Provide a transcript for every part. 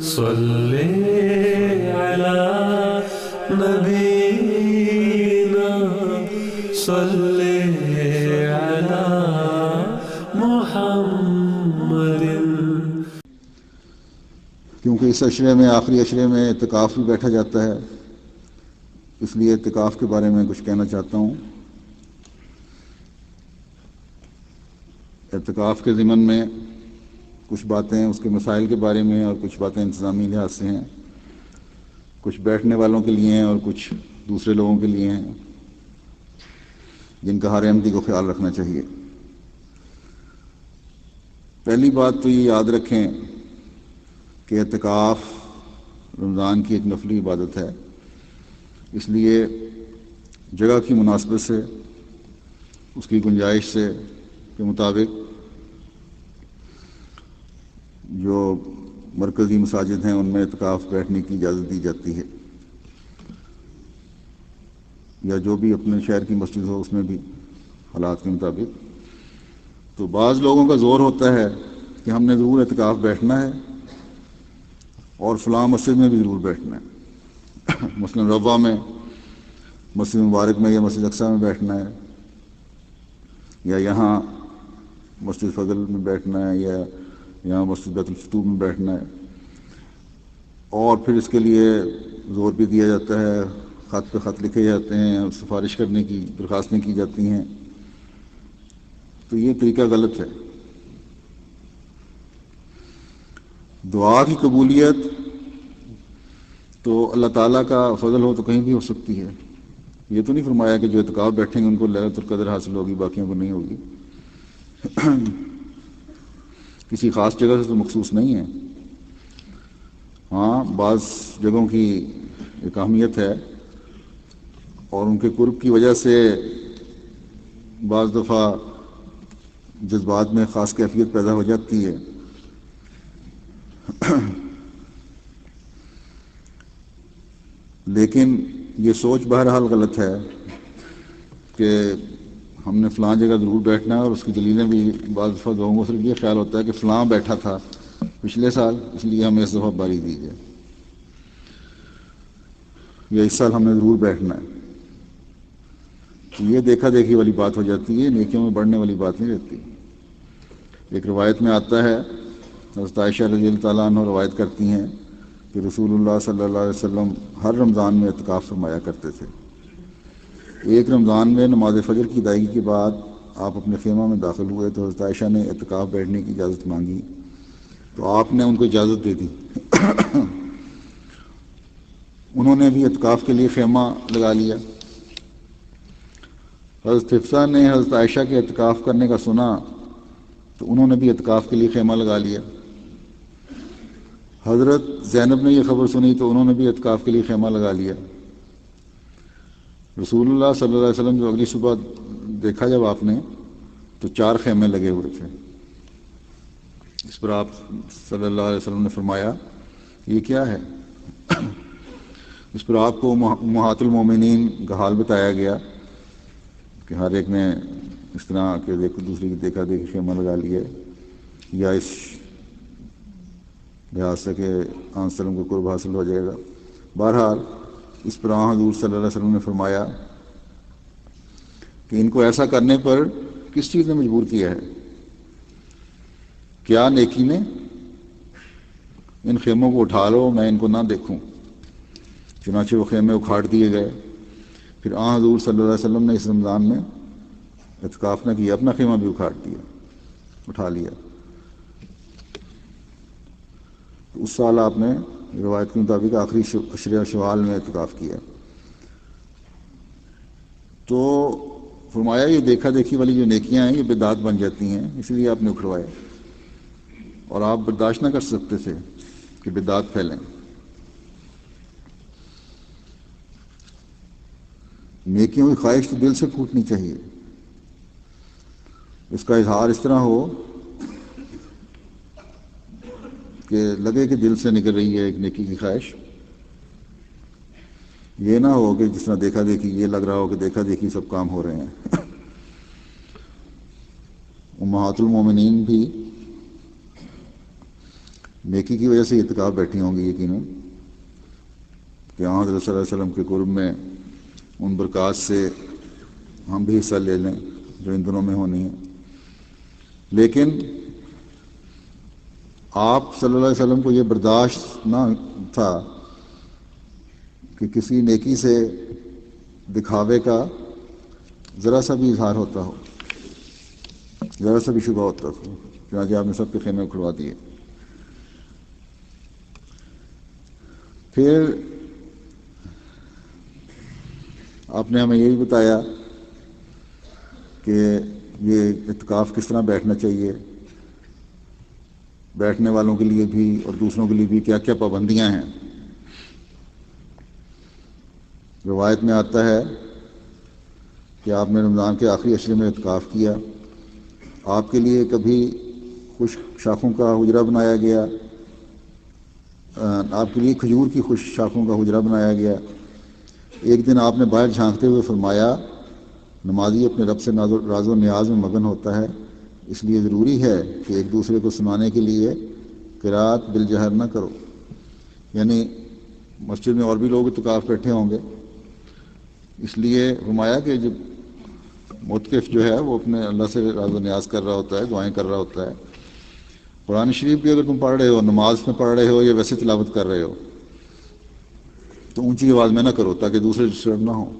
صلی علی نبینا صلی علی محمد۔ کیونکہ اس عشرے میں، آخری عشرے میں اعتکاف بھی بیٹھا جاتا ہے، اس لیے اعتکاف کے بارے میں کچھ کہنا چاہتا ہوں۔ اعتکاف کے ضمن میں کچھ باتیں اس کے مسائل کے بارے میں اور کچھ باتیں انتظامی لحاظ سے ہیں، کچھ بیٹھنے والوں کے لیے ہیں اور کچھ دوسرے لوگوں کے لیے ہیں جن کا ہر احمدی کو خیال رکھنا چاہیے۔ پہلی بات تو یہ یاد رکھیں کہ اعتکاف رمضان کی ایک نفلی عبادت ہے، اس لیے جگہ کی مناسبت سے، اس کی گنجائش سے کے مطابق جو مرکزی مساجد ہیں ان میں اعتکاف بیٹھنے کی اجازت دی جاتی ہے، یا جو بھی اپنے شہر کی مسجد ہو اس میں بھی حالات کے مطابق۔ تو بعض لوگوں کا زور ہوتا ہے کہ ہم نے ضرور اعتکاف بیٹھنا ہے اور فلاں مسجد میں بھی ضرور بیٹھنا ہے، مثلا روا میں، مسجد مبارک میں یا مسجد اقصیٰ میں بیٹھنا ہے، یا یہاں مسجد فضل میں بیٹھنا ہے، یا یہاں مسجد بیت الفتوح میں بیٹھنا ہے، اور پھر اس کے لیے زور بھی دیا جاتا ہے، خط پہ خط لکھے جاتے ہیں، سفارش کرنے کی درخواستیں کی جاتی ہیں۔ تو یہ طریقہ غلط ہے۔ دعا کی قبولیت تو اللہ تعالیٰ کا فضل ہو تو کہیں بھی ہو سکتی ہے، یہ تو نہیں فرمایا کہ جو اعتکاف بیٹھیں گے ان کو لیلۃ القدر حاصل ہوگی، باقیوں کو نہیں ہوگی۔ کسی خاص جگہ سے تو مخصوص نہیں ہے۔ ہاں، بعض جگہوں کی ایک اہمیت ہے اور ان کے قرب کی وجہ سے بعض دفعہ جذبات میں خاص کیفیت پیدا ہو جاتی ہے۔ لیکن یہ سوچ بہرحال غلط ہے کہ ہم نے فلاں جگہ ضرور بیٹھنا ہے، اور اس کی دلیلیں بھی بعض دفعہ لوگوں کو صرف یہ خیال ہوتا ہے کہ فلاں بیٹھا تھا پچھلے سال اس لیے ہمیں اس دفعہ باری دی جائے، یا اس سال ہم نے ضرور بیٹھنا ہے۔ تو یہ دیکھا دیکھی والی بات ہو جاتی ہے، نیکیوں میں بڑھنے والی بات نہیں رہتی۔ ایک روایت میں آتا ہے، حضرت عائشہ رضی اللہ تعالیٰ عنہ روایت کرتی ہیں کہ رسول اللہ صلی اللہ علیہ وسلم ہر رمضان میں اعتکاف فرمایا کرتے تھے۔ ایک رمضان میں نماز فجر کی ادائیگی کے بعد آپ اپنے خیمہ میں داخل ہوئے تو حضرت عائشہ نے اعتکاف بیٹھنے کی اجازت مانگی تو آپ نے ان کو اجازت دے دی۔ انہوں نے بھی اعتکاف کے لیے خیمہ لگا لیا۔ حضرت حفصہ نے حضرت عائشہ کے اعتکاف کرنے کا سنا تو انہوں نے بھی اعتکاف کے لیے خیمہ لگا لیا۔ حضرت زینب نے یہ خبر سنی تو انہوں نے بھی اعتکاف کے لیے خیمہ لگا لیا۔ رسول اللہ صلی اللہ علیہ وسلم جو اگلی صبح دیکھا جب آپ نے تو 4 خیمے لگے ہوئے تھے۔ اس پر آپ صلی اللہ علیہ وسلم نے فرمایا یہ کیا ہے؟ اس پر آپ کو امہات المومنین کا حال بتایا گیا کہ ہر ایک نے اس طرح کہ دوسرے کی دیکھا دیکھی خیمہ لگا لیا، یا اس لحاظ سے کہ آن سلم کو قرب حاصل ہو جائے گا۔ بہرحال اس پر حضور صلی اللہ علیہ وسلم نے فرمایا کہ ان کو ایسا کرنے پر کس چیز نے مجبور کیا ہے؟ کیا نیکی نے؟ ان خیموں کو اٹھا لو، میں ان کو نہ دیکھوں۔ چنانچہ وہ خیمے اکھاڑ دیے گئے۔ پھر حضور صلی اللہ علیہ وسلم نے اس رمضان میں اعتکاف نہ کیا، اپنا خیمہ بھی اٹھا لیا۔ اس سال آپ نے روایت کے مطابق آخری عشرہ شوال میں اعتکاف کیا۔ تو فرمایا یہ دیکھا دیکھی والی جو نیکیاں ہیں یہ بدعت بن جاتی ہیں، اس لیے آپ نے اکھڑوائے، اور آپ برداشت نہ کر سکتے تھے کہ بدعت پھیلیں۔ نیکیوں کی خواہش تو دل سے پھوٹنی چاہیے، اس کا اظہار اس طرح ہو کہ لگے کہ دل سے نکل رہی ہے ایک نیکی کی خواہش، یہ نہ ہو کہ جس طرح دیکھا دیکھی یہ لگ رہا ہو کہ دیکھا دیکھی سب کام ہو رہے ہیں۔ امہات المومنین بھی نیکی کی وجہ سے اعتکاف بیٹھی ہوں گی یقیناً کہ حضرت صلی اللہ علیہ وسلم کے قرب میں ان برکات سے ہم بھی حصہ لے لیں جو ان دنوں میں ہونی ہے. لیکن آپ صلی اللہ علیہ وسلم کو یہ برداشت نہ تھا کہ کسی نیکی سے دکھاوے کا ذرا سا بھی اظہار ہوتا ہو، ذرا سا بھی شبہ ہوتا تھا، چنانچہ آپ نے سب کے خیمے کھلوا دیے. پھر آپ نے ہمیں یہ بھی بتایا کہ یہ اعتکاف کس طرح بیٹھنا چاہیے، بیٹھنے والوں کے لیے بھی اور دوسروں کے لیے بھی کیا کیا پابندیاں ہیں. روایت میں آتا ہے کہ آپ نے رمضان کے آخری عشرے میں اعتکاف کیا. آپ کے لیے کبھی خشک شاخوں کا حجرہ بنایا گیا، آپ کے لیے کھجور کی خشک شاخوں کا حجرہ بنایا گیا. ایک دن آپ نے باہر جھانکتے ہوئے فرمایا نمازی اپنے رب سے راز و نیاز میں مگن ہوتا ہے، اس لیے ضروری ہے کہ ایک دوسرے کو سنانے کے لیے قرات بالجہر نہ کرو. یعنی مسجد میں اور بھی لوگ اعتکاف بیٹھے ہوں گے، اس لیے فرمایا کہ جب معتکف جو ہے وہ اپنے اللہ سے راز و نیاز کر رہا ہوتا ہے، دعائیں کر رہا ہوتا ہے. قرآن شریف بھی اگر تم پڑھ رہے ہو، نماز میں پڑھ رہے ہو یا ویسے تلاوت کر رہے ہو تو اونچی آواز میں نہ کرو تاکہ دوسرے ڈسٹرب نہ ہوں.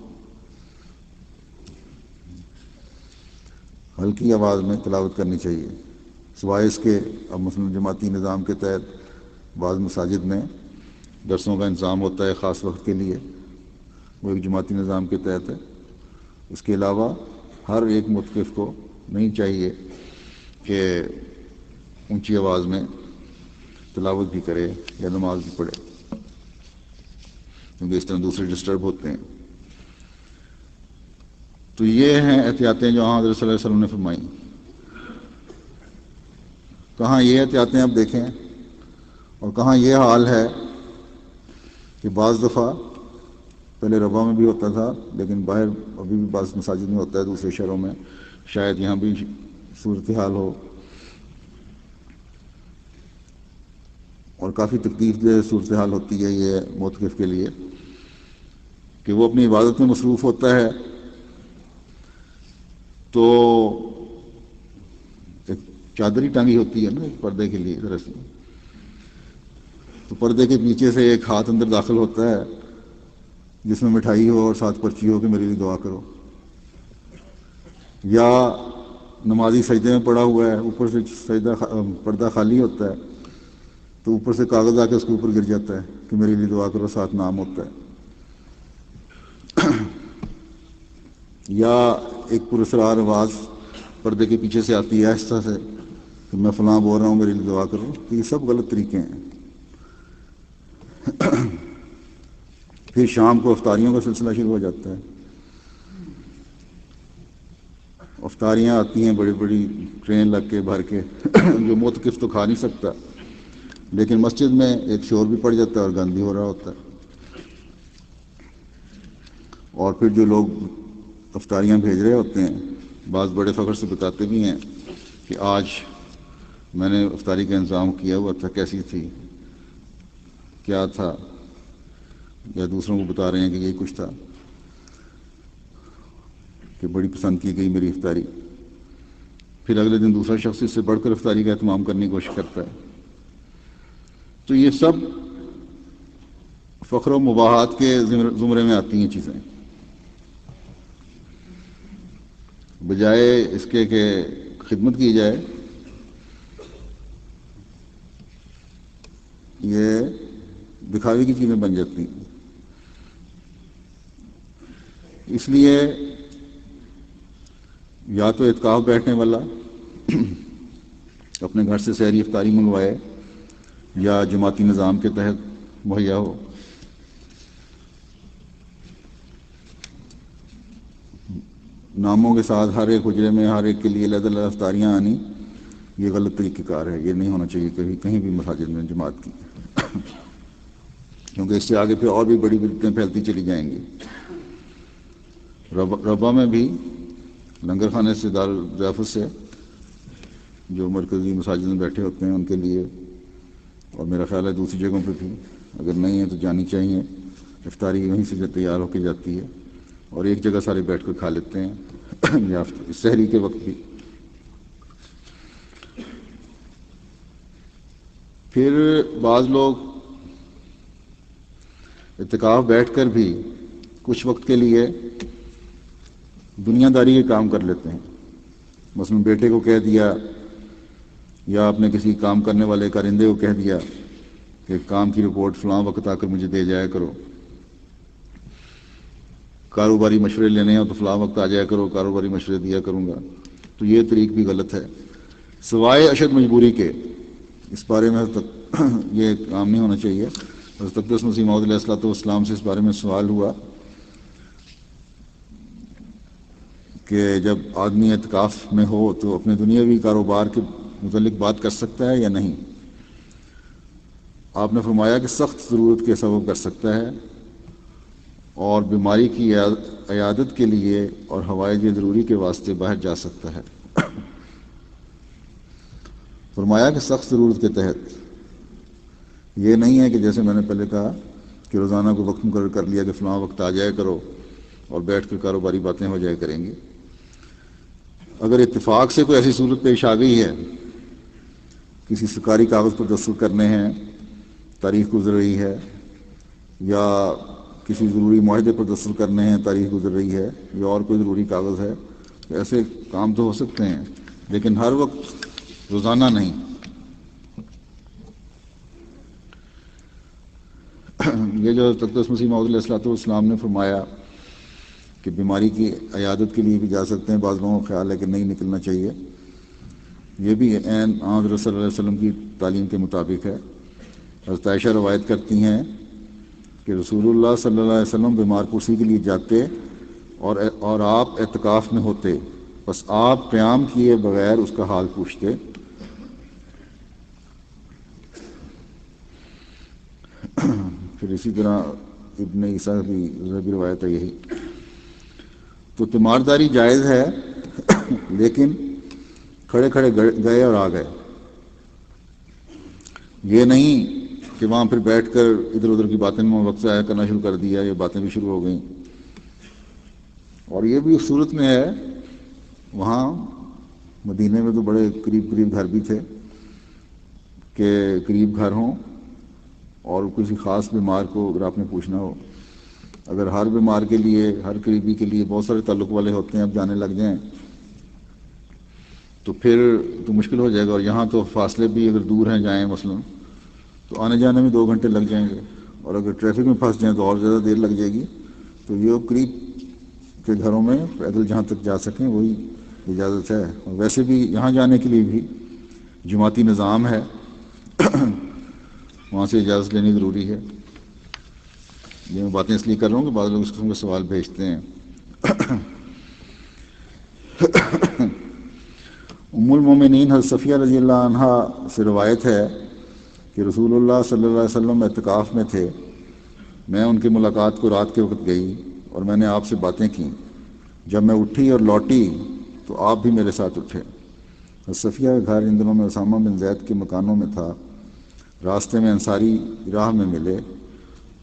ہلکی آواز میں تلاوت کرنی چاہیے، سوائے اس کے اب مثلاً جماعتی نظام کے تحت بعض مساجد میں درسوں کا انتظام ہوتا ہے خاص وقت کے لیے، وہ ایک جماعتی نظام کے تحت ہے. اس کے علاوہ ہر ایک معتکف کو نہیں چاہیے کہ اونچی آواز میں تلاوت بھی کرے یا نماز بھی پڑھے، کیونکہ اس طرح دوسرے ڈسٹرب ہوتے ہیں. تو یہ ہیں احتیاطیں جو حضرت صلی اللہ علیہ وسلم نے فرمائیں. کہاں یہ احتیاطیں آپ دیکھیں اور کہاں یہ حال ہے کہ بعض دفعہ پہلے ربا میں بھی ہوتا تھا لیکن باہر ابھی بھی بعض مساجد میں ہوتا ہے، دوسرے شہروں میں شاید یہاں بھی صورتحال ہو، اور کافی تکلیف دہ صورتحال ہوتی ہے یہ معتکف کے لیے کہ وہ اپنی عبادت میں مصروف ہوتا ہے تو ایک چادر ہی ٹانگی ہوتی ہے نا ایک پردے کے لیے دراصل، تو پردے کے پیچھے سے ایک ہاتھ اندر داخل ہوتا ہے جس میں مٹھائی ہو اور ساتھ پرچی ہو کہ میرے لیے دعا کرو، یا نمازی سجدے میں پڑا ہوا ہے، اوپر سے سجدہ پردہ خالی ہوتا ہے تو اوپر سے کاغذ آ کے اس کے اوپر گر جاتا ہے کہ میرے لیے دعا کرو، ساتھ نام ہوتا ہے. یا ایک پراسرار آواز پردے کے پیچھے سے آتی ہے آہستہ سے کہ میں فلاں بول رہا ہوں میرے لیے دعا کرو. تو یہ سب غلط طریقے ہیں. پھر شام کو افطاریوں کا سلسلہ شروع ہو جاتا ہے. افطاریاں آتی ہیں بڑی بڑی ٹرین لگ کے بھر کے جو معتکف تو کھا نہیں سکتا، لیکن مسجد میں ایک شور بھی پڑ جاتا ہے اور گند بھی ہو رہا ہوتا ہے. اور پھر جو لوگ افطاریاں بھیج رہے ہوتے ہیں بعض بڑے فخر سے بتاتے بھی ہیں کہ آج میں نے افطاری کا انتظام کیا ہوا تھا، کیسی تھی، کیا تھا، یا دوسروں کو بتا رہے ہیں کہ یہی کچھ تھا، کہ بڑی پسند کی گئی میری افطاری. پھر اگلے دن دوسرا شخص اس سے بڑھ کر افطاری کا اہتمام کرنے کی کوشش کرتا ہے. تو یہ سب فخر و مباحات کے زمرے میں آتی ہیں چیزیں، بجائے اس کے کہ خدمت کی جائے یہ دکھاوے کی چیزیں بن جاتی ہیں. اس لیے یا تو اعتکاف بیٹھنے والا اپنے گھر سے سحری افطاری منگوائے یا جماعتی نظام کے تحت مہیا ہو. ناموں کے ساتھ ہر ایک حجرے میں ہر ایک کے لیے علیحدہ علیحدہ افطاریاں آنی یہ غلط طریقہ کار ہے، یہ نہیں ہونا چاہیے کہیں بھی مساجد میں جماعت کی، کیونکہ اس سے آگے پھر اور بھی بڑی بدعتیں پھیلتی چلی جائیں گی. ربا میں بھی لنگر خانے سے دار ضیافت سے جو مرکزی مساجد میں بیٹھے ہوتے ہیں ان کے لیے اور میرا خیال ہے دوسری جگہوں پہ بھی اگر نہیں ہے تو جانی چاہیے. افطاری وہیں سے تیار ہو کے جاتی ہے اور ایک جگہ سارے بیٹھ کر کھا لیتے ہیں یا سحری کے وقت بھی. پھر بعض لوگ اعتکاف بیٹھ کر بھی کچھ وقت کے لیے دنیا داری کے کام کر لیتے ہیں. مثلاً بیٹے کو کہہ دیا یا اپنے کسی کام کرنے والے کارندے کو کہہ دیا کہ کام کی رپورٹ فلاں وقت آ کر مجھے دے جایا کرو. کاروباری مشورے لینے ہوں تو فلاں وقت آ جایا کرو، کاروباری مشورے دیا کروں گا. تو یہ طریق بھی غلط ہے سوائے اشد مجبوری کے. اس بارے میں یہ کام نہیں ہونا چاہیے. حضرت اقدس مسیح موعود علیہ الصلوۃ والسلام سے اس بارے میں سوال ہوا کہ جب آدمی اعتکاف میں ہو تو اپنے دنیاوی کاروبار کے متعلق بات کر سکتا ہے یا نہیں. آپ نے فرمایا کہ سخت ضرورت کے سبب کر سکتا ہے اور بیماری کی عیادت کے لیے اور حوائج ضروری کے واسطے باہر جا سکتا ہے. فرمایا کہ سخت ضرورت کے تحت. یہ نہیں ہے کہ جیسے میں نے پہلے کہا کہ روزانہ کو وقت مقرر کر لیا کہ فلاں وقت آ جایا کرو اور بیٹھ کر کاروباری باتیں ہو جایا کریں گی. اگر اتفاق سے کوئی ایسی صورت پیش آ گئی ہے، کسی سرکاری کاغذ پر دستخط کرنے ہیں، تاریخ گزر رہی ہے، یا کسی ضروری معاہدے پر دستخط کرنے ہیں، تاریخ گزر رہی ہے، یا اور کوئی ضروری کاغذ ہے، ایسے کام تو ہو سکتے ہیں لیکن ہر وقت روزانہ نہیں. یہ جو اقدس مسیح موعود علیہ الصلوۃ والسلام نے فرمایا کہ بیماری کی عیادت کے لیے بھی جا سکتے ہیں، بعض لوگوں کا خیال ہے کہ نہیں نکلنا چاہیے. یہ بھی عین حضرت صلی اللہ علیہ وسلم کی تعلیم کے مطابق ہے. حضرت عائشہ روایت کرتی ہیں کہ رسول اللہ صلی اللہ علیہ وسلم بیمار پرسی کے لیے جاتے اور آپ اعتکاف میں ہوتے، بس آپ قیام کیے بغیر اس کا حال پوچھتے. پھر اسی طرح ابن عیسیٰ کی روایت ہے یہی. تو تیمارداری جائز ہے لیکن کھڑے کھڑے گئے اور آ گئے. یہ نہیں کہ وہاں پھر بیٹھ کر ادھر ادھر کی باتیں میں وقت ضائع کرنا شروع کر دیا، یہ باتیں بھی شروع ہو گئیں. اور یہ بھی اس صورت میں ہے، وہاں مدینے میں تو بڑے قریب قریب گھر بھی تھے کہ قریب گھر ہوں اور کسی خاص بیمار کو اگر آپ نے پوچھنا ہو، اگر ہر بیمار کے لیے، ہر قریبی کے لیے بہت سارے تعلق والے ہوتے ہیں، اب جانے لگ جائیں تو پھر تو مشکل ہو جائے گا. اور یہاں تو فاصلے بھی اگر دور ہیں جائیں مثلا تو آنے جانے میں 2 گھنٹے لگ جائیں گے، اور اگر ٹریفک میں پھنس جائیں تو اور زیادہ دیر لگ جائے گی. تو یہ قریب کے گھروں میں پیدل جہاں تک جا سکیں وہی اجازت ہے. اور ویسے بھی یہاں جانے کے لیے بھی جماعتی نظام ہے، وہاں سے اجازت لینی ضروری ہے. یہ میں باتیں اس لیے کر رہا ہوں کہ بعض لوگ اس قسم کے سوال بھیجتے ہیں. ام المومنین حضرت صفیہ رضی اللہ عنہا سے روایت ہے کہ رسول اللہ صلی اللہ علیہ وسلم اعتکاف میں تھے. میں ان کی ملاقات کو رات کے وقت گئی اور میں نے آپ سے باتیں کیں. جب میں اٹھی اور لوٹی تو آپ بھی میرے ساتھ اٹھے. حضرت صفیہ کا گھر ان دنوں میں اسامہ بن زید کے مکانوں میں تھا. راستے میں انصاری راہ میں ملے.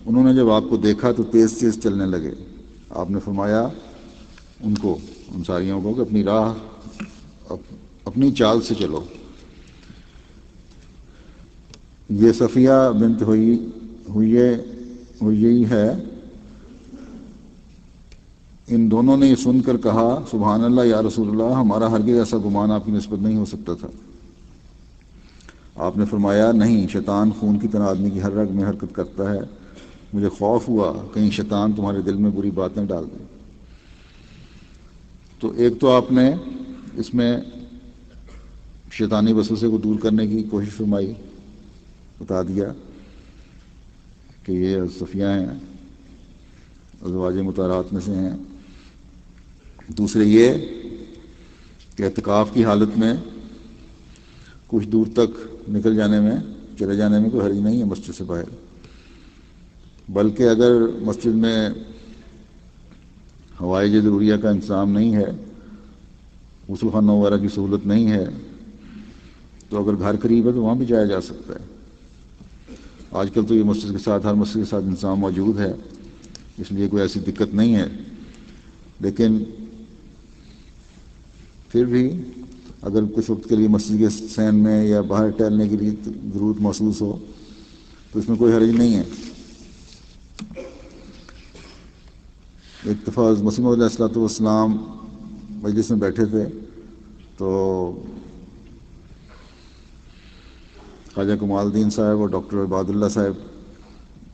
انہوں نے جب آپ کو دیکھا تو تیز تیز چلنے لگے. آپ نے فرمایا انصاریوں کو کہ اپنی راہ اپنی چال سے چلو. یہ صفیہ بنت ہوئی ہے. ان دونوں نے یہ سن کر کہا سبحان اللہ یا رسول اللہ، ہمارا ہرگز ایسا گمان آپ کی نسبت نہیں ہو سکتا تھا. آپ نے فرمایا نہیں، شیطان خون کی طرح آدمی کی ہر رگ میں حرکت کرتا ہے. مجھے خوف ہوا کہیں شیطان تمہارے دل میں بری باتیں ڈال دے. تو ایک تو آپ نے اس میں شیطانی وسوسے کو دور کرنے کی کوشش فرمائی، بتا دیا کہ یہ صفیہ ہیں، ازواج مطہرات میں سے ہیں. دوسرے یہ کہ اعتکاف کی حالت میں کچھ دور تک نکل جانے میں، چلے جانے میں کوئی حرج نہیں ہے مسجد سے باہر. بلکہ اگر مسجد میں حوائج ضروریہ کا انتظام نہیں ہے، غسل خانہ وغیرہ کی سہولت نہیں ہے، تو اگر گھر قریب ہے تو وہاں بھی جایا جا سکتا ہے. آج کل تو یہ مسجد کے ساتھ، ہر مسجد کے ساتھ انتظام موجود ہے، اس لیے کوئی ایسی دقت نہیں ہے، لیکن پھر بھی اگر کچھ وقت کے لیے مسجد کے صحن میں یا باہر ٹہلنے کے لیے ضرورت محسوس ہو تو اس میں کوئی حرج نہیں ہے۔ ایک دفعہ مسیح موعود علیہ الصلوۃ والسلام مجلس میں بیٹھے تھے تو خواجہ کمال الدین صاحب اور ڈاکٹر عباد اللہ صاحب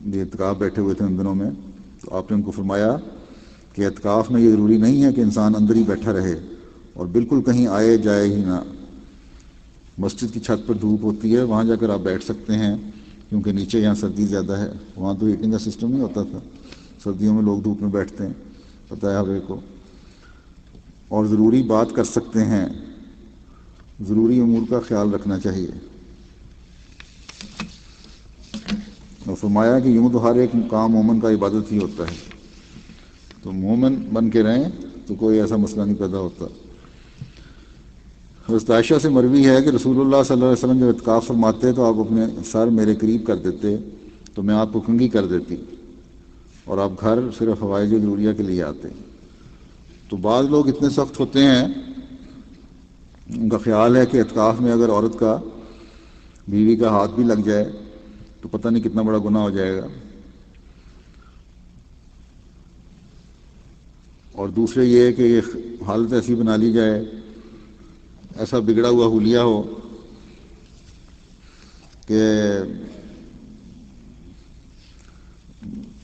یہ اعتکاف بیٹھے ہوئے تھے ان دنوں میں، تو آپ نے ان کو فرمایا کہ اعتکاف میں یہ ضروری نہیں ہے کہ انسان اندر ہی بیٹھا رہے اور بالکل کہیں آئے جائے ہی نہ۔ مسجد کی چھت پر دھوپ ہوتی ہے، وہاں جا کر آپ بیٹھ سکتے ہیں، کیونکہ نیچے یہاں سردی زیادہ ہے، وہاں تو ہیٹنگ کا سسٹم نہیں ہوتا تھا، سردیوں میں لوگ دھوپ میں بیٹھتے ہیں، پتہ ہے ہر ایک کو، اور ضروری بات کر سکتے ہیں، ضروری امور کا خیال رکھنا چاہیے۔ اور فرمایا کہ یوں تو ہر ایک کام مومن کا عبادت ہی ہوتا ہے، تو مومن بن کے رہیں تو کوئی ایسا مسئلہ نہیں پیدا ہوتا۔ حضرت عائشہ سے مروی ہے کہ رسول اللہ صلی اللہ علیہ وسلم جب اعتکاف فرماتے تو آپ اپنے سر میرے قریب کر دیتے تو میں آپ کو کنگھی کر دیتی اور آپ گھر صرف حوائج ضروریہ کے لیے آتے۔ تو بعض لوگ اتنے سخت ہوتے ہیں، ان کا خیال ہے کہ اعتکاف میں اگر عورت کا، بیوی کا ہاتھ بھی لگ جائے تو پتہ نہیں کتنا بڑا گناہ ہو جائے گا، اور دوسرے یہ کہ یہ حالت ایسی بنا لی جائے، ایسا بگڑا ہوا حلیہ ہو کہ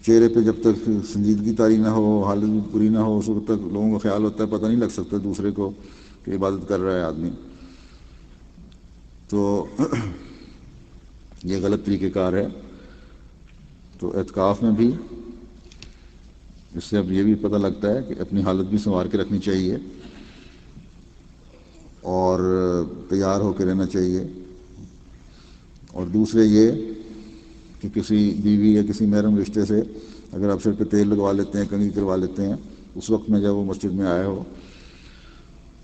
چہرے پہ جب تک سنجیدگی طاری نہ ہو، حالت بھی پوری نہ ہو، اس وقت تک لوگوں کا خیال ہوتا ہے پتہ نہیں لگ سکتا دوسرے کو کہ عبادت کر رہا ہے آدمی، تو یہ غلط طریقہ کار ہے۔ تو اعتکاف میں بھی اس سے اب یہ بھی پتہ لگتا ہے کہ اپنی حالت بھی سنوار کے رکھنی چاہیے اور تیار ہو کے رہنا چاہیے، اور دوسرے یہ کہ کسی بیوی یا کسی محرم رشتے سے اگر آپ سر پہ تیل لگوا لیتے ہیں، کنگھی کروا لیتے ہیں، اس وقت میں جب وہ مسجد میں آئے ہو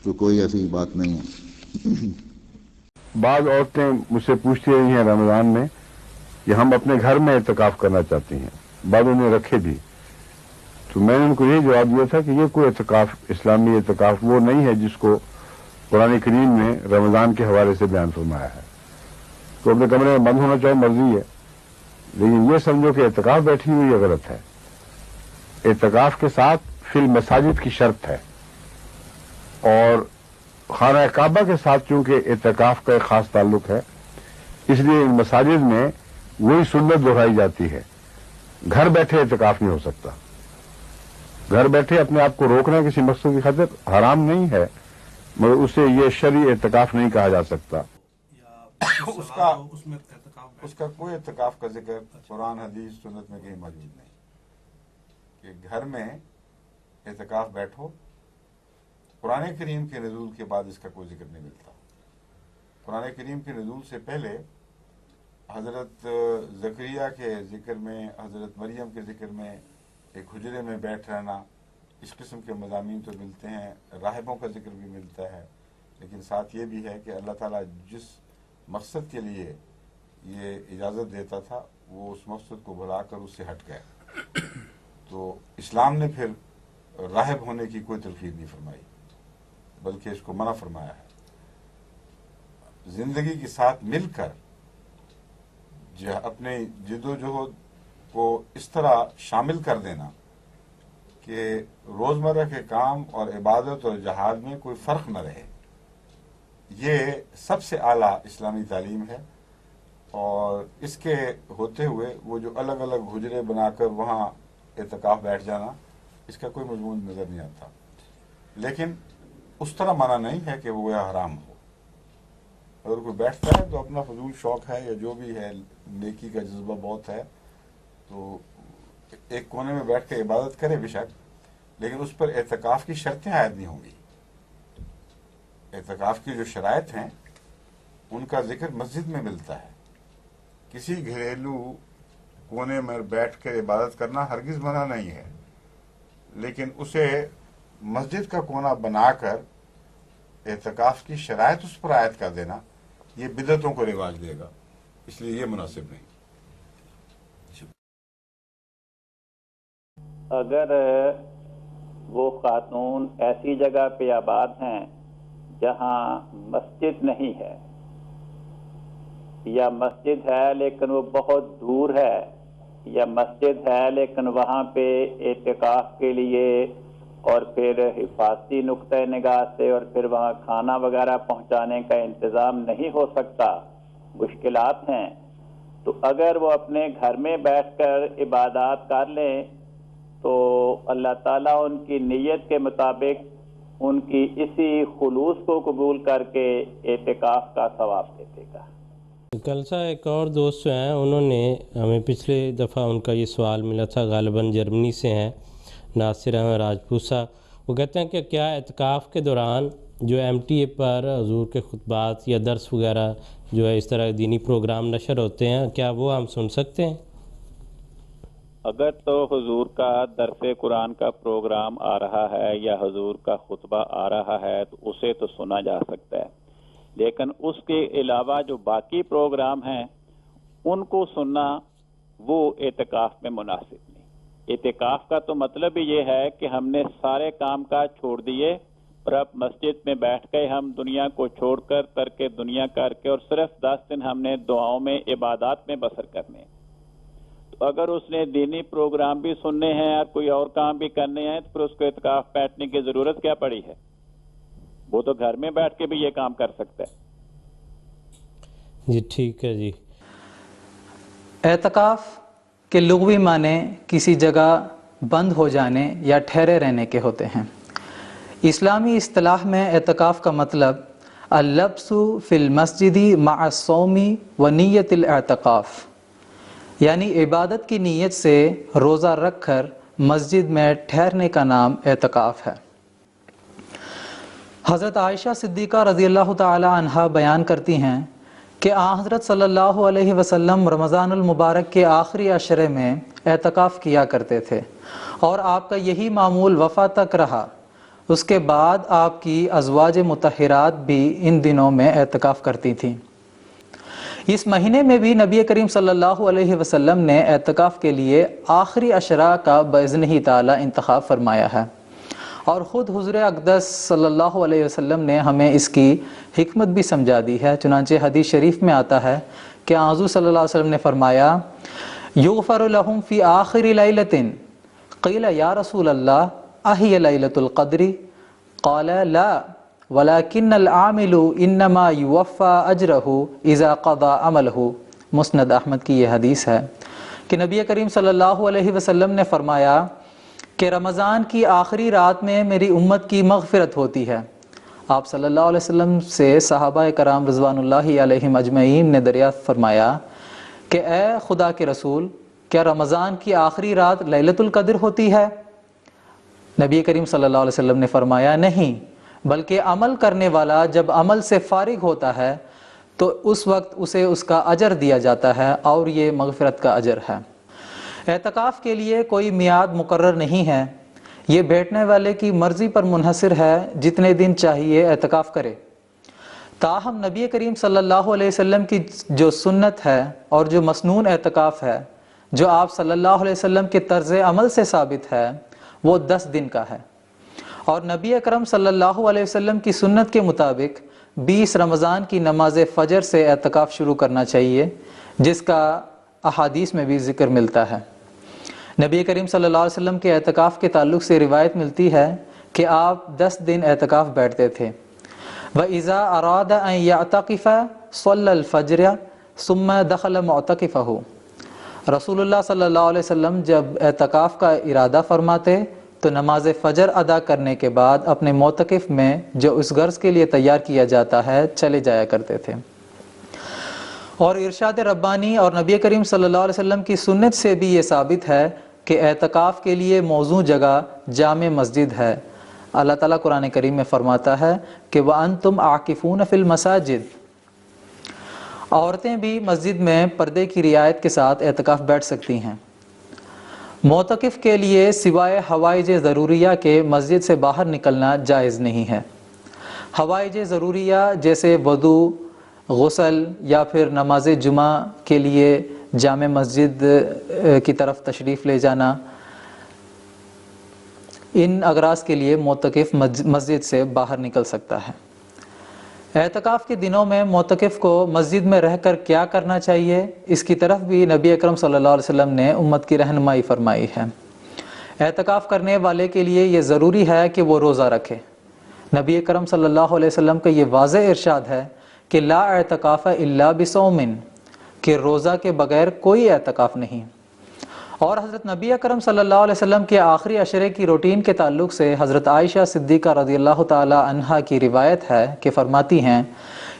تو کوئی ایسی بات نہیں ہے۔ بعض عورتیں مجھ سے پوچھتی رہی ہیں رمضان میں کہ ہم اپنے گھر میں اعتکاف کرنا چاہتی ہیں، بعضوں نے رکھے بھی، تو میں نے ان کو یہ جواب دیا تھا کہ یہ کوئی اعتکاف، اسلامی اعتکاف وہ نہیں ہے جس کو قرآن کریم نے رمضان کے حوالے سے بیان فرمایا ہے۔ تو اپنے کمرے میں بند ہونا چاہو مرضی ہے، لیکن یہ سمجھو کہ اعتکاف بیٹھی ہوئی یہ غلط ہے۔ اعتکاف کے ساتھ فی المساجد کی شرط ہے، اور خانہ کعبہ کے ساتھ چونکہ اعتکاف کا ایک خاص تعلق ہے، اس لیے ان مساجد میں وہی سنت دہرائی جاتی ہے۔ گھر بیٹھے اعتکاف نہیں ہو سکتا، گھر بیٹھے اپنے آپ کو روکنا کسی مقصد کی خاطر حرام نہیں ہے، مگر اسے یہ شرعی اعتکاف نہیں کہا جا سکتا۔ اس کا کوئی اعتکاف کا ذکر قرآن حدیث سنت میں کہیں موجود نہیں کہ گھر میں اعتکاف بیٹھو۔ قرآن کریم کے نزول کے بعد اس کا کوئی ذکر نہیں ملتا۔ قرآن کریم کے نزول سے پہلے حضرت زکریا کے ذکر میں، حضرت مریم کے ذکر میں ایک حجرے میں بیٹھ رہنا، اس قسم کے مضامین تو ملتے ہیں، راہبوں کا ذکر بھی ملتا ہے، لیکن ساتھ یہ بھی ہے کہ اللہ تعالیٰ جس مقصد کے لیے یہ اجازت دیتا تھا وہ اس مقصد کو بلا کر اس سے ہٹ گئے۔ تو اسلام نے پھر راہب ہونے کی کوئی تلقین نہیں فرمائی، بلکہ اس کو منع فرمایا ہے۔ زندگی کے ساتھ مل کر اپنے جد و جہد کو اس طرح شامل کر دینا کہ روزمرہ کے کام اور عبادت اور جہاد میں کوئی فرق نہ رہے، یہ سب سے اعلیٰ اسلامی تعلیم ہے۔ اور اس کے ہوتے ہوئے وہ جو الگ الگ حجرے بنا کر وہاں اعتکاف بیٹھ جانا، اس کا کوئی مضمون نظر نہیں آتا، لیکن اس طرح منع نہیں ہے کہ وہ حرام ہو۔ اگر کوئی بیٹھتا ہے تو اپنا فضول شوق ہے یا جو بھی ہے، نیکی کا جذبہ بہت ہے، تو ایک کونے میں بیٹھ کے عبادت کرے بے شک، لیکن اس پر اعتکاف کی شرطیں عائد نہیں ہوں گی۔ اعتکاف کی جو شرائط ہیں ان کا ذکر مسجد میں ملتا ہے۔ کسی گھریلو کونے میں بیٹھ کر عبادت کرنا ہرگز منع نہیں ہے، لیکن اسے مسجد کا کونا بنا کر اعتکاف کی شرائط اس پر عائد کر دینا، یہ بدعتوں کو رواج دے گا، اس لیے یہ مناسب نہیں۔ اگر وہ خاتون ایسی جگہ پہ آباد ہیں جہاں مسجد نہیں ہے، یا مسجد ہے لیکن وہ بہت دور ہے، یا مسجد ہے لیکن وہاں پہ اعتکاف کے لیے اور پھر حفاظتی نقطۂ نگاہ سے اور پھر وہاں کھانا وغیرہ پہنچانے کا انتظام نہیں ہو سکتا، مشکلات ہیں، تو اگر وہ اپنے گھر میں بیٹھ کر عبادات کر لیں تو اللہ تعالیٰ ان کی نیت کے مطابق ان کی اسی خلوص کو قبول کر کے اعتکاف کا ثواب دے دے گا۔ کل سا ایک اور دوست جو ہیں انہوں نے ہمیں پچھلے دفعہ ان کا یہ سوال ملا تھا، غالباً جرمنی سے ہیں، ناصر احمد راجپوت صاحب۔ وہ کہتے ہیں کہ کیا اعتکاف کے دوران جو ایم ٹی اے پر حضور کے خطبات یا درس وغیرہ جو ہے اس طرح دینی پروگرام نشر ہوتے ہیں، کیا وہ ہم سن سکتے ہیں؟ اگر تو حضور کا درس قرآن کا پروگرام آ رہا ہے یا حضور کا خطبہ آ رہا ہے تو اسے تو سنا جا سکتا ہے، لیکن اس کے علاوہ جو باقی پروگرام ہیں ان کو سننا وہ اعتکاف میں مناسب نہیں۔ اعتکاف کا تو مطلب ہی یہ ہے کہ ہم نے سارے کام کاج چھوڑ دیے اور اب مسجد میں بیٹھ کے ہم دنیا کو چھوڑ کر ترک دنیا کر کے اور صرف 10 دن ہم نے دعاؤں میں عبادات میں بسر کرنے ہیں۔ تو اگر اس نے دینی پروگرام بھی سننے ہیں اور کوئی اور کام بھی کرنے ہیں تو پھر اس کو اعتکاف بیٹھنے کی ضرورت کیا پڑی ہے؟ وہ تو گھر میں بیٹھ کے بھی یہ کام کر سکتا ہے۔ جی ٹھیک ہے جی۔ اعتکاف کے لغوی معنی کسی جگہ بند ہو جانے یا ٹھہرے رہنے کے ہوتے ہیں۔ اسلامی اصطلاح میں اعتکاف کا مطلب اللبث فی المسجد مع الصوم و نیت الاعتکاف، یعنی عبادت کی نیت سے روزہ رکھ کر مسجد میں ٹھہرنے کا نام اعتکاف ہے۔ حضرت عائشہ صدیقہ رضی اللہ تعالی عنہا بیان کرتی ہیں کہ حضرت صلی اللہ علیہ وسلم رمضان المبارک کے آخری عشرے میں اعتکاف کیا کرتے تھے اور آپ کا یہی معمول وفات تک رہا۔ اس کے بعد آپ کی ازواج مطہرات بھی ان دنوں میں اعتکاف کرتی تھیں۔ اس مہینے میں بھی نبی کریم صلی اللہ علیہ وسلم نے اعتکاف کے لیے آخری عشرہ کا باذنہ تعالی انتخاب فرمایا ہے، اور خود حضور اقدس صلی اللہ علیہ وسلم نے ہمیں اس کی حکمت بھی سمجھا دی ہے۔ چنانچہ حدیث شریف میں آتا ہے کہ حضور صلی اللہ علیہ وسلم نے فرمایا یغفر لهم فی آخر لیلۃ قیل یا رسول اللہ اہی لیلۃ القدر قال لا ولكن العامل انما یوفى اجرہ اذا قضى عملہ۔ مسند احمد کی یہ حدیث ہے کہ نبی کریم صلی اللہ علیہ وسلم نے فرمایا کہ رمضان کی آخری رات میں میری امت کی مغفرت ہوتی ہے۔ آپ صلی اللہ علیہ وسلم سے صحابہ کرام رضوان اللہ علیہم اجمعین نے دریافت فرمایا کہ اے خدا کے رسول، کیا رمضان کی آخری رات لیلۃ القدر ہوتی ہے؟ نبی کریم صلی اللہ علیہ وسلم نے فرمایا نہیں، بلکہ عمل کرنے والا جب عمل سے فارغ ہوتا ہے تو اس وقت اسے اس کا اجر دیا جاتا ہے، اور یہ مغفرت کا اجر ہے۔ اعتکاف کے لیے کوئی میعاد مقرر نہیں ہے، یہ بیٹھنے والے کی مرضی پر منحصر ہے، جتنے دن چاہیے اعتکاف کرے۔ تاہم نبی کریم صلی اللہ علیہ وسلم کی جو سنت ہے اور جو مسنون اعتکاف ہے، جو آپ صلی اللہ علیہ وسلم کے طرز عمل سے ثابت ہے، وہ 10 دن کا ہے، اور نبی اکرم صلی اللہ علیہ وسلم کی سنت کے مطابق 20 رمضان کی نماز فجر سے اعتکاف شروع کرنا چاہیے، جس کا احادیث میں بھی ذکر ملتا ہے۔ نبی کریم صلی اللہ علیہ وسلم کے اعتکاف کے تعلق سے روایت ملتی ہے کہ آپ 10 دن اعتکاف بیٹھتے تھے۔ وَإِذَا أَرَادَ أَن يَعْتَقِفَ صَلَّى الْفَجْرَ ثُمَّ دَخَلَ مُعْتَقِفَهُ۔ رسول اللہ صلی اللہ علیہ وسلم جب اعتکاف کا ارادہ فرماتے تو نماز فجر ادا کرنے کے بعد اپنے معتکف میں جو اس غرض کے لیے تیار کیا جاتا ہے چلے جایا کرتے تھے۔ اور ارشاد ربانی اور نبی کریم صلی اللہ علیہ وسلم کی سنت سے بھی یہ ثابت ہے کہ اعتکاف کے لیے موزوں جگہ جامع مسجد ہے۔ اللہ تعالیٰ قرآن کریم میں فرماتا ہے کہ وَأَنْتُمْ عَاكِفُونَ فِي الْمَسَاجِدِ۔ عورتیں بھی مسجد میں پردے کی رعایت کے ساتھ اعتکاف بیٹھ سکتی ہیں۔ معتکف کے لیے سوائے حوائج ضروریہ کے مسجد سے باہر نکلنا جائز نہیں ہے۔ حوائج ضروریہ جیسے وضو، غسل یا پھر نماز جمعہ کے لیے جامع مسجد کی طرف تشریف لے جانا، ان اغراض کے لیے معتکف مسجد سے باہر نکل سکتا ہے۔ اعتکاف کے دنوں میں معتکف کو مسجد میں رہ کر کیا کرنا چاہیے، اس کی طرف بھی نبی اکرم صلی اللہ علیہ وسلم نے امت کی رہنمائی فرمائی ہے۔ اعتکاف کرنے والے کے لیے یہ ضروری ہے کہ وہ روزہ رکھے۔ نبی اکرم صلی اللہ علیہ وسلم کا یہ واضح ارشاد ہے کہ لا اعتکاف الا بصوم، کہ روزہ کے بغیر کوئی اعتکاف نہیں۔ اور حضرت نبی اکرم صلی اللہ علیہ وسلم کے آخری عشرے کی روٹین کے تعلق سے حضرت عائشہ صدیقہ رضی اللہ تعالی عنہا کی روایت ہے کہ فرماتی ہیں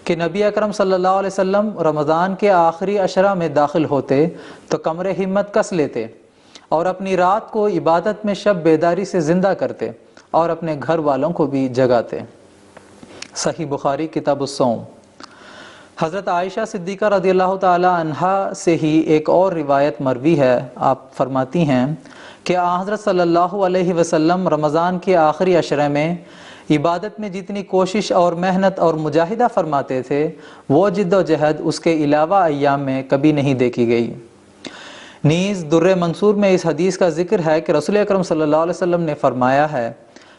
کہ نبی اکرم صلی اللہ علیہ وسلم رمضان کے آخری عشرہ میں داخل ہوتے تو کمر ہمت کس لیتے اور اپنی رات کو عبادت میں شب بیداری سے زندہ کرتے اور اپنے گھر والوں کو بھی جگاتے۔ صحیح بخاری کتاب الصوم۔ حضرت عائشہ صدیقہ رضی اللہ تعالی عنہا سے ہی ایک اور روایت مروی ہے، آپ فرماتی ہیں کہ حضرت صلی اللہ علیہ وسلم رمضان کے آخری عشرے میں عبادت میں جتنی کوشش اور محنت اور مجاہدہ فرماتے تھے وہ جد و جہد اس کے علاوہ ایام میں کبھی نہیں دیکھی گئی۔ نیز در منصور میں اس حدیث کا ذکر ہے کہ رسول اکرم صلی اللہ علیہ وسلم نے فرمایا ہے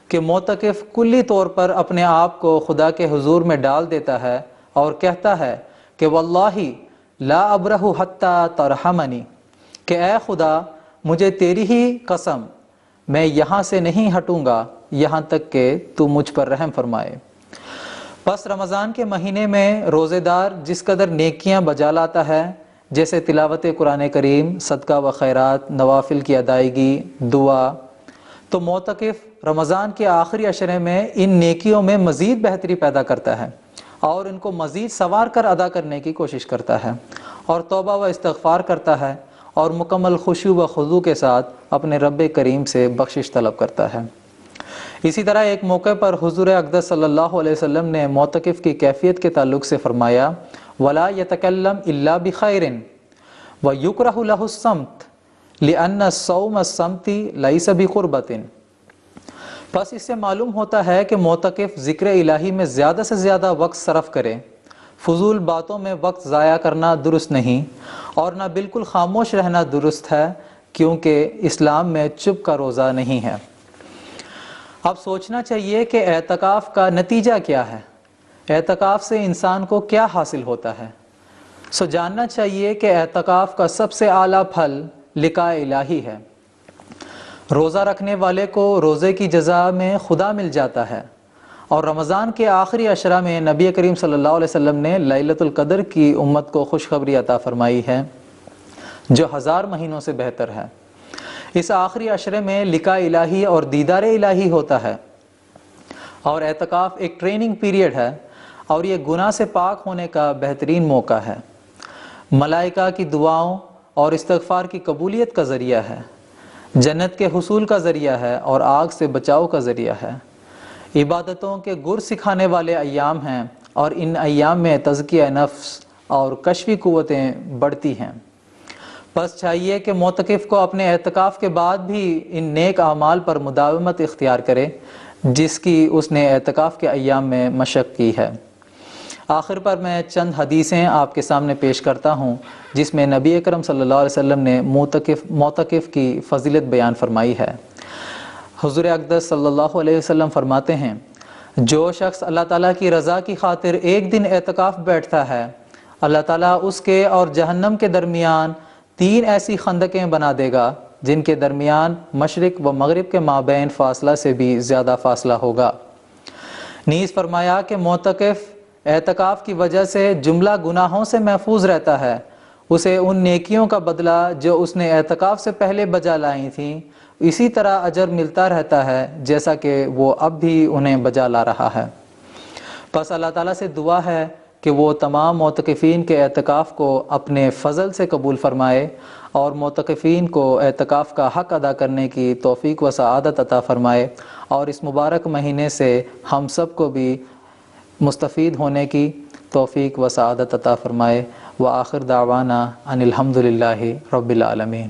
کہ معتکف کلی طور پر اپنے آپ کو خدا کے حضور میں ڈال دیتا ہے اور کہتا ہے کہ واللہ لا ابرح حتی ترحمنی، کہ اے خدا مجھے تیری ہی قسم میں یہاں سے نہیں ہٹوں گا یہاں تک کہ تو مجھ پر رحم فرمائے۔ پس رمضان کے مہینے میں روزے دار جس قدر نیکیاں بجا لاتا ہے، جیسے تلاوت قرآن کریم، صدقہ و خیرات، نوافل کی ادائیگی، دعا، تو معتکف رمضان کے آخری عشرے میں ان نیکیوں میں مزید بہتری پیدا کرتا ہے اور ان کو مزید سنوار کر ادا کرنے کی کوشش کرتا ہے اور توبہ و استغفار کرتا ہے اور مکمل خشوع و خضوع کے ساتھ اپنے رب کریم سے بخشش طلب کرتا ہے۔ اسی طرح ایک موقع پر حضور اقدس صلی اللہ علیہ وسلم نے معتکف کی کیفیت کے تعلق سے فرمایا وَلَا يَتَكَلَّمْ إِلَّا بِخَيْرٍ وَيُكْرَهُ لَهُ الصَّمْتُ لِأَنَّ الصَّوْمَ الصَّمْتِ لَيْسَ بِقُرْبَةٍ۔ بس اس سے معلوم ہوتا ہے کہ معتکف ذکر الہی میں زیادہ سے زیادہ وقت صرف کرے، فضول باتوں میں وقت ضائع کرنا درست نہیں اور نہ بالکل خاموش رہنا درست ہے، کیونکہ اسلام میں چپ کا روزہ نہیں ہے۔ اب سوچنا چاہیے کہ اعتکاف کا نتیجہ کیا ہے، اعتکاف سے انسان کو کیا حاصل ہوتا ہے۔ جاننا چاہیے کہ اعتکاف کا سب سے اعلیٰ پھل لقاء الہی ہے۔ روزہ رکھنے والے کو روزے کی جزا میں خدا مل جاتا ہے، اور رمضان کے آخری عشرہ میں نبی کریم صلی اللہ علیہ وسلم نے لیلۃ القدر کی امت کو خوشخبری عطا فرمائی ہے جو 1000 مہینوں سے بہتر ہے۔ اس آخری عشرے میں لقاء الہی اور دیدار الہی ہوتا ہے، اور اعتکاف ایک ٹریننگ پیریڈ ہے اور یہ گناہ سے پاک ہونے کا بہترین موقع ہے، ملائکہ کی دعاؤں اور استغفار کی قبولیت کا ذریعہ ہے، جنت کے حصول کا ذریعہ ہے اور آگ سے بچاؤ کا ذریعہ ہے، عبادتوں کے گر سکھانے والے ایام ہیں اور ان ایام میں تزکیہ نفس اور کشفی قوتیں بڑھتی ہیں۔ بس چاہیے کہ معتکف کو اپنے اعتکاف کے بعد بھی ان نیک اعمال پر مداومت اختیار کرے جس کی اس نے اعتکاف کے ایام میں مشق کی ہے۔ آخر پر میں چند حدیثیں آپ کے سامنے پیش کرتا ہوں جس میں نبی اکرم صلی اللہ علیہ وسلم نے معتکف کی فضیلت بیان فرمائی ہے۔ حضور اقدس صلی اللہ علیہ وسلم فرماتے ہیں جو شخص اللہ تعالیٰ کی رضا کی خاطر ایک دن اعتکاف بیٹھتا ہے، اللہ تعالیٰ اس کے اور جہنم کے درمیان 3 ایسی خندقیں بنا دے گا جن کے درمیان مشرق و مغرب کے مابین فاصلہ سے بھی زیادہ فاصلہ ہوگا۔ نیز فرمایا کہ معتکف اعتکاف کی وجہ سے جملہ گناہوں سے محفوظ رہتا ہے، اسے ان نیکیوں کا بدلہ جو اس نے اعتکاف سے پہلے بجا لائی تھیں اسی طرح اجر ملتا رہتا ہے جیسا کہ وہ اب بھی انہیں بجا لا رہا ہے۔ پس اللہ تعالیٰ سے دعا ہے کہ وہ تمام معتکفین کے اعتکاف کو اپنے فضل سے قبول فرمائے اور معتکفین کو اعتکاف کا حق ادا کرنے کی توفیق و سعادت عطا فرمائے، اور اس مبارک مہینے سے ہم سب کو بھی مستفید ہونے کی توفیق و سعادت عطا فرمائے۔ وآخر دعوانا ان الحمد للہ رب العالمین۔